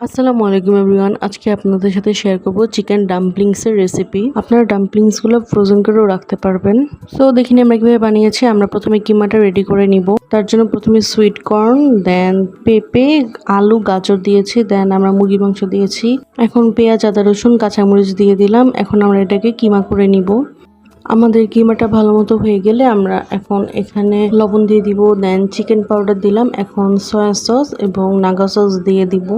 আসসালামু আলাইকুম এভরিওয়ান। আজকে আপনাদের সাথে শেয়ার করব চিকেন ডাম্পলিংসের রেসিপি। আপনারা ডাম্পলিংসগুলো ফ্রোজেন করেও রাখতে পারবেন। সো দেখিনি আমরা কিভাবে বানিয়েছি। আমরা প্রথমে কিমাটা রেডি করে নিব। তার জন্য প্রথমে সুইট কর্ন, দেন পেঁপে, আলু, গাজর দিয়েছি, দেন আমরা মুরগি মাংস দিয়েছি। এখন পেঁয়াজ, আদা, রসুন, কাঁচামরিচ দিয়ে দিলাম। এখন আমরা এটাকে কিমা করে নিব। আমাদের কিমাটা ভালো মতো হয়ে গেলে আমরা এখন এখানে লবণ দিয়ে দিব, দেন চিকেন পাউডার দিলাম। এখন সয়া সস এবং নাগা সস দিয়ে দিব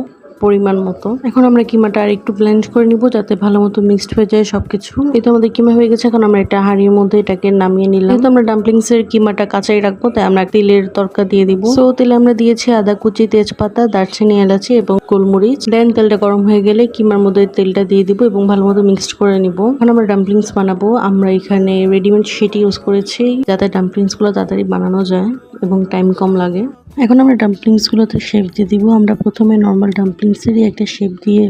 পরিমাণ মতো। এখন আমরা কিমাটা আর একটু ব্লেন্ড করে নিব যাতে ভালো মতো মিক্সড হয়ে যায় সবকিছু। এই তো আমাদের কিমা হয়ে গেছে। এখন আমরা এটা হাঁড়ির মধ্যে এটাকে নামিয়ে নিলাম। তো আমরা ডাম্পলিংস এর কিমাটা কাঁচাই রাখবো, তাই আমরা তেলের তরকা দিয়ে দিব। সো তেলে আমরা দিয়েছি আদা কুচি, তেজপাতা, দারচিনি, এলাচি এবং গোলমরিচ। দেন তেলটা গরম হয়ে গেলে কিমার মধ্যে তেলটা দিয়ে দিব এবং ভালো মতো মিক্সড করে নিব। এখন আমরা ডাম্পলিংস বানাবো। আমরা এখানে রেডিমেড শিট ইউজ করেছি যাতে ডাম্পলিংস গুলো তাড়াতাড়ি বানানো যায় এবং টাইম কম লাগে। এখন আমরা ডাম্পলিংসগুলোতে শেপ দিয়ে দিব। আমরা প্রথমে নর্মাল ডাম্পলিংসেরই একটা শেপ দিয়ে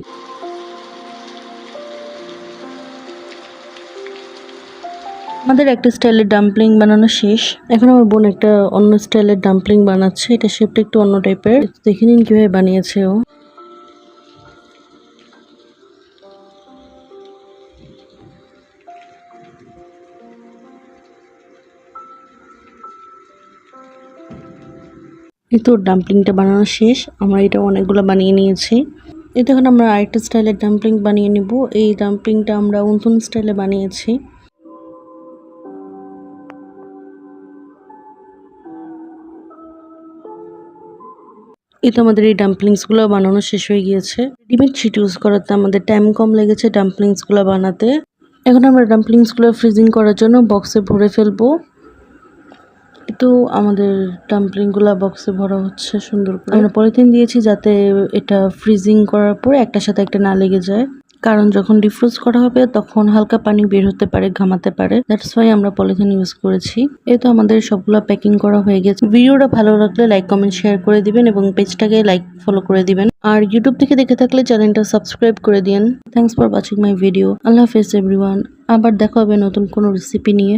আমাদের একটা স্টাইলের ডাম্পলিং বানানো শেষ। এখন আমার বোন একটা অন্য স্টাইলের ডাম্পলিং বানাচ্ছে। এটা শেপটা একটু অন্য টাইপের। দেখে নিন কিভাবে বানিয়েছে ও। এই তো ডাম্পলিংটা বানানো শেষ। আমরা এটা অনেকগুলো বানিয়ে নিয়েছি। এই দেখুন আমরা আরেকটা স্টাইলের ডাম্পলিং বানিয়ে নিব। এই ডাম্পলিংটা আমরা উনতুন স্টাইলে বানিয়েছি। এই তো আমাদের এই ডাম্পলিংসগুলো বানানো শেষ হয়ে গিয়েছে। রেডিমেড শিট ইউজ করাতে আমাদের টাইম কম লেগেছে ডাম্পলিংসগুলো বানাতে। এখন আমরা ডাম্পলিংসগুলো ফ্রিজিং করার জন্য বক্সে ভরে ফেলবো। তো আমাদের ডাম্পলিংগুলো বক্সে ভরা হচ্ছে সুন্দর করে। আমরা পলিথিন দিয়েছি যাতে এটা ফ্রিজিং করার পরে একটার সাথে একটা না লেগে যায়, কারণ যখন ডিফ্রোজ করা হবে তখন হালকা পানি বের হতে পারে, ঘামাতে পারে। দ্যাটস ওয়াই আমরা পলিথিন ইউজ করেছি। এই তো আমাদের সবগুলো প্যাকিং করা হয়ে গেছে। ভিডিওটা ভালো লাগলে লাইক, কমেন্ট, শেয়ার করে দিবেন এবং পেজটাকে লাইক, ফলো করে দিবেন। আর ইউটিউব থেকে দেখে থাকলে চ্যানেলটা সাবস্ক্রাইব করে দিন। Thanks for watching my video. আল্লাহ হাফেজ এভরিওয়ান। আবার দেখা হবে নতুন কোনো রেসিপি নিয়ে।